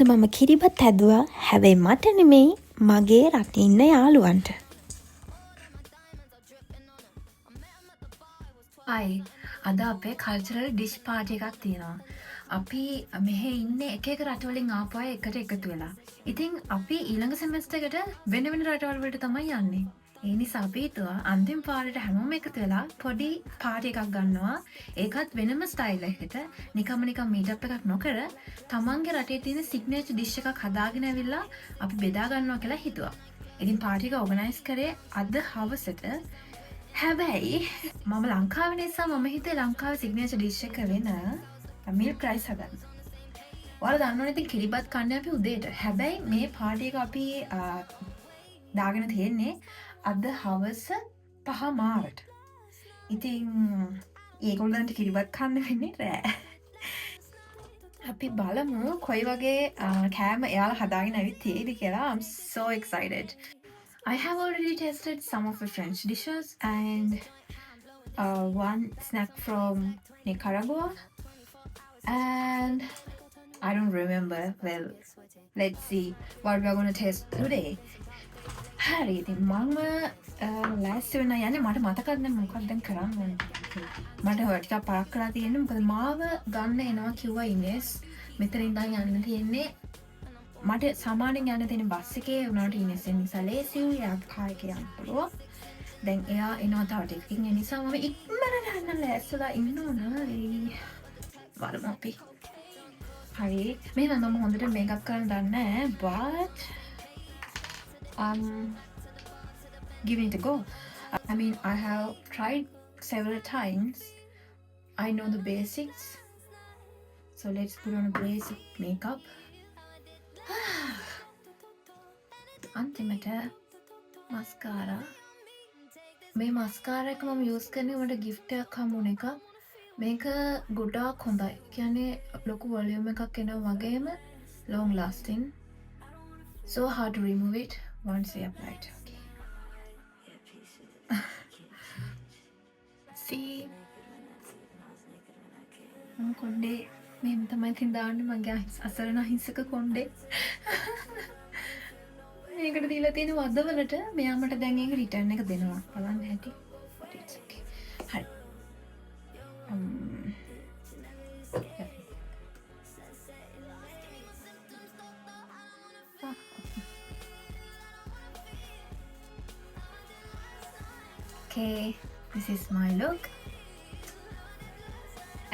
අද මම කිරිබත් හැදුවා. හැබැයි මට නෙමෙයි මගේ රටේ ඉන්න යාළුවන්ට. අයි අද අපේ කල්චරල් ඩිෂ් පාටි එකක් තියෙනවා. අපි මෙහෙ ඉන්නේ එක එක රටවලින් ආපු අය එකට එකතු වෙලා. ඉතින් අපි ඊළඟ සෙමෙස්ටර් එකට වෙන වෙන රටවල් වලට තමයි යන්නේ. ඒ නිසා අපි හිතුවා අන්තිම පාරට හැමෝම එකතු වෙලා පොඩි පාටි එකක් ගන්නවා. ඒකත් වෙනම ස්ටයිල් එකකට. නිකම්ම මීට් අප් එකක් නොකර තමන්ගේ රටේ තියෙන සිග්නේචර් ඩිෂ් එකක් හදාගෙන ඇවිල්ලා අපි බෙදා ගන්නවා කියලා හිතුවා. ඉතින් පාටි එක ඕගනයිස් කරේ අද හවසට. හැබැයි මම ලංකාව නිසා මම හිතේ ලංකාව සිග්නේචර් ඩිෂ් එක වෙන මිල්ක් රයිස් හදන්න. ඔයාලා දන්නවනේ ඉතින් කිරිබත් කන්නේ අපි උදේට. හැබැයි මේ පාටි එක අපි දාගෙන තියෙන්නේ අද හවස 5 මාරට. ඉතින් ඒගොල්ලන්ට කිරිබත් කන්න වෙන්නේ රෑ. අපි බලමු කොයි වගේ කෑම එයාලා හදාගෙන ඇවිත් තියෙයිද කියලා. I'm so excited. I have already tasted some of the French dishes and one snack from Nicaragua and I don't remember. Well, let's see what we are going to taste today. හරි ඉතින් මම ලෑස්ති වෙන්න යන්නේ. මට මතකත් නැහැ මොකක්ද දැන් කරන්න ඕනේ. මට ටිකක් පරක් කරලා තියෙන්නේ මොකද මාව ගන්න එනවා කිව්වා ඉනේස්. මෙතන ඉඳන් යන්න තියෙන්නේ මට සාමාන්‍යයෙන් යන්න තියෙන බස් එකේ උනාට ඉනේස් නිසා ලේසියි එයා කාර් එකේ යන්න පුළුවන්. දැන් එයා එනවා තව ටිකකින්. ඒ නිසා මම ඉක්මනට යන්න ලෑස්තිලා ඉන්න ඕන. බලමු අපි. හරි මේ මම හොඳට මේකප් කරන්න දන්නේ නැහැ but giving it a go. I mean, I have tried several times. I know the basics. So let's put on a basic makeup. අන්තිමට mascara. මේ mascara එක මම use කරන්නේ මට gift එකක් හම්බුන එක. මේක ගොඩාක් හොඳයි. කියන්නේ ලොකු volume එකක් එනවා වගේම long lasting. So hard to remove it once you apply it. Okay. See. කොණ්ඩේ මෙහෙම තමයි තින් දාන්නේ මගේ අසරණ අහිංසක කොණ්ඩේ. මේකට දීලා තියෙන වදවලට මෙයා මට දැන් ඒක රිටර්න් එක දෙනවා. බලන්න හැටි. But it's okay. හරි. Okay, this is my look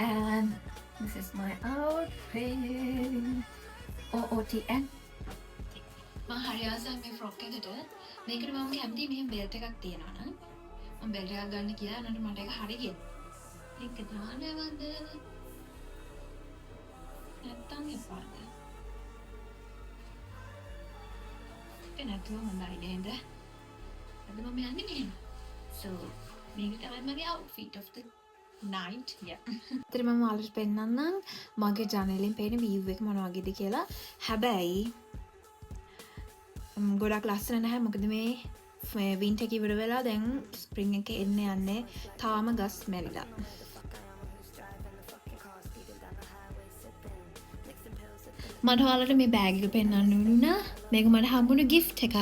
and this is my outfit. OOTN. මම හරි ආසයි මේ ෆ්‍රොක් එකට. මේකට මම කැමති මෙහෙම බෙල්ට් එකක් තියනවා නම් මම බෙල්ට් එකක් ගන්න කියලා නේද මට ඒක හරි ගියා. ඒක දානවද? නැත්තම් එපාද? ඒක නැතුව හොඳයි නේද? අද මම යන්නේ මෙහෙම. So, මේක තමයි මගේ outfit of the night. Yeah. ඉතින් මම ඔයාලට පෙන්නන්නම් මගේ ජනේලෙන් පේන view එක මොන වගේද කියලා. හැබැයි ගොඩක් ලස්සන නැහැ මොකද මේ වින්ටර් එක ඉවර වෙලා දැන් ස්ප්‍රින්ග් එක එන්න යන්නේ. තාම ගස් මැරිලා. මට ඔයාලට මේ බෑග් එක පෙන්නන්න වුණා. මේක මට හම්බුණු gift එකක්.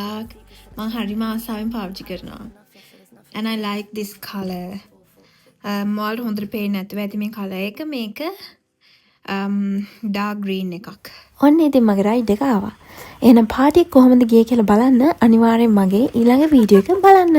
මම හරිම ආසාවෙන් පාවිච්චි කරනවා. And I like this color. ඔයාලට හොඳට පේන්නේ නැතුව ඇති මේ color එක. මේක dark green එකක්. ඔන්න ඉතින් මගේ රයිඩ් එක ආවා. එහෙනම් පාටි එක කොහොමද ගියේ කියලා බලන්න අනිවාර්යෙන් මගේ ඊළඟ වීඩියෝ එක බලන්න.